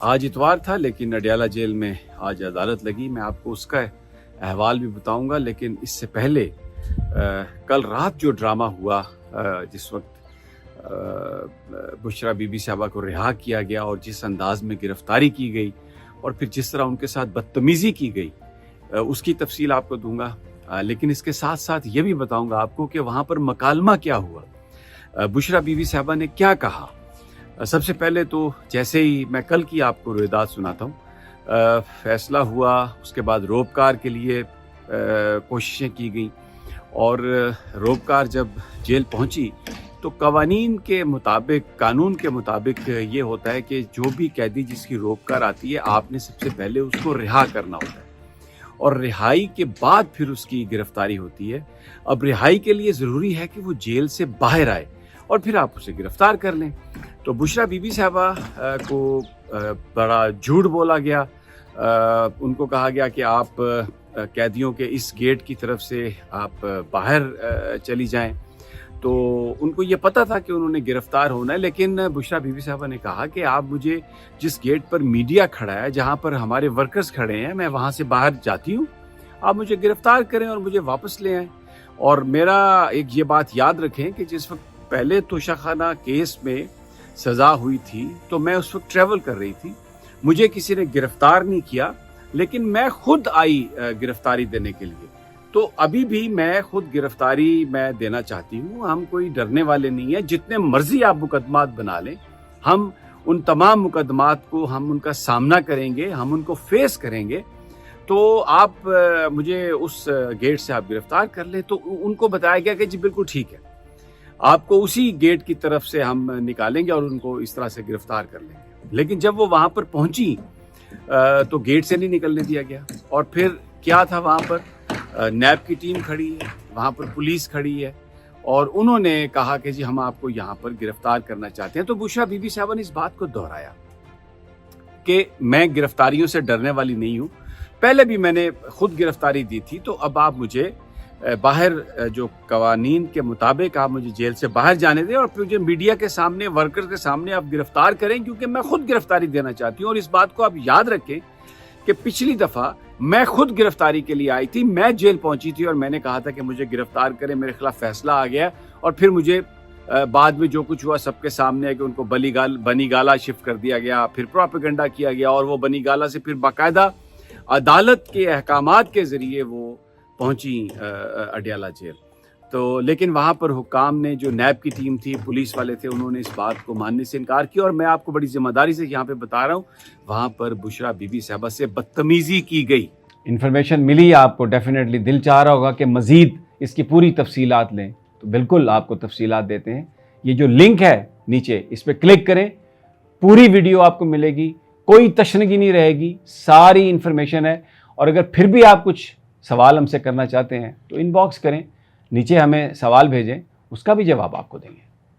آج اتوار تھا لیکن اڈیالہ جیل میں آج عدالت لگی. میں آپ کو اس کا احوال بھی بتاؤں گا، لیکن اس سے پہلے کل رات جو ڈرامہ ہوا، جس وقت بشرا بی بی صاحبہ کو رہا کیا گیا اور جس انداز میں گرفتاری کی گئی اور پھر جس طرح ان کے ساتھ بدتمیزی کی گئی، اس کی تفصیل آپ کو دوں گا. لیکن اس کے ساتھ ساتھ یہ بھی بتاؤں گا آپ کو کہ وہاں پر مکالمہ کیا ہوا، بشرا بی بی صاحبہ نے کیا کہا. سب سے پہلے تو جیسے ہی میں کل کی آپ کو روایت سناتا ہوں، فیصلہ ہوا، اس کے بعد روپکار کے لیے کوششیں کی گئیں، اور روپکار جب جیل پہنچی تو قانون کے مطابق یہ ہوتا ہے کہ جو بھی قیدی جس کی روپکار آتی ہے، آپ نے سب سے پہلے اس کو رہا کرنا ہوتا ہے، اور رہائی کے بعد پھر اس کی گرفتاری ہوتی ہے. اب رہائی کے لیے ضروری ہے کہ وہ جیل سے باہر آئے اور پھر آپ اسے گرفتار کر لیں. تو بشرا بی بی صاحبہ کو بڑا جھوٹ بولا گیا. ان کو کہا گیا کہ آپ قیدیوں کے اس گیٹ کی طرف سے آپ باہر چلی جائیں. تو ان کو یہ پتہ تھا کہ انہوں نے گرفتار ہونا ہے، لیکن بشرا بی بی صاحبہ نے کہا کہ آپ مجھے جس گیٹ پر میڈیا کھڑا ہے، جہاں پر ہمارے ورکرز کھڑے ہیں، میں وہاں سے باہر جاتی ہوں، آپ مجھے گرفتار کریں اور مجھے واپس لے آئیں. اور میرا ایک یہ بات یاد رکھیں کہ جس وقت پہلے توشہ خانہ کیس میں سزا ہوئی تھی تو میں اس وقت ٹریول کر رہی تھی، مجھے کسی نے گرفتار نہیں کیا، لیکن میں خود آئی گرفتاری دینے کے لیے. تو ابھی بھی میں خود گرفتاری میں دینا چاہتی ہوں. ہم کوئی ڈرنے والے نہیں ہیں، جتنے مرضی آپ مقدمات بنا لیں، ہم ان تمام مقدمات کو ہم ان کا سامنا کریں گے، ہم ان کو فیس کریں گے. تو آپ مجھے اس گیٹ سے آپ گرفتار کر لیں. تو ان کو بتایا گیا کہ جی بالکل ٹھیک ہے، آپ کو اسی گیٹ کی طرف سے ہم نکالیں گے اور ان کو اس طرح سے گرفتار کر لیں گے. لیکن جب وہ وہاں پر پہنچی تو گیٹ سے نہیں نکلنے دیا گیا. اور پھر کیا تھا، وہاں پر نیب کی ٹیم کھڑی ہے، وہاں پر پولیس کھڑی ہے، اور انہوں نے کہا کہ جی ہم آپ کو یہاں پر گرفتار کرنا چاہتے ہیں. تو بشرا بی بی صاحبہ نے اس بات کو دہرایا کہ میں گرفتاریوں سے ڈرنے والی نہیں ہوں، پہلے بھی میں نے خود گرفتاری دی تھی، تو اب آپ مجھے باہر جو قوانین کے مطابق آپ مجھے جیل سے باہر جانے دیں، اور پھر مجھے میڈیا کے سامنے، ورکر کے سامنے آپ گرفتار کریں، کیونکہ میں خود گرفتاری دینا چاہتی ہوں. اور اس بات کو آپ یاد رکھیں کہ پچھلی دفعہ میں خود گرفتاری کے لیے آئی تھی، میں جیل پہنچی تھی اور میں نے کہا تھا کہ مجھے گرفتار کریں، میرے خلاف فیصلہ آ گیا، اور پھر مجھے بعد میں جو کچھ ہوا سب کے سامنے ہے کہ ان کو بنی گالا شفٹ کر دیا گیا، پھر پروپیگنڈا کیا گیا، اور وہ بنی گالا سے پھر باقاعدہ عدالت کے احکامات کے ذریعے وہ پہنچی اڈیالہ جیل. تو لیکن وہاں پر حکام نے، جو نیب کی ٹیم تھی، پولیس والے تھے، انہوں نے اس بات کو ماننے سے انکار کیا. اور میں آپ کو بڑی ذمہ داری سے یہاں پہ بتا رہا ہوں، وہاں پر بشرا بی بی صاحبہ سے بدتمیزی کی گئی. انفارمیشن ملی آپ کو، ڈیفینیٹلی دل چاہ رہا ہوگا کہ مزید اس کی پوری تفصیلات لیں، تو بالکل آپ کو تفصیلات دیتے ہیں. یہ جو لنک ہے نیچے، اس پہ کلک کریں، پوری ویڈیو آپ کو ملے گی، کوئی تشنگی نہیں رہے گی، ساری انفارمیشن ہے. اور اگر پھر بھی آپ کچھ سوال ہم سے کرنا چاہتے ہیں تو ان باکس کریں، نیچے ہمیں سوال بھیجیں، اس کا بھی جواب آپ کو دیں گے.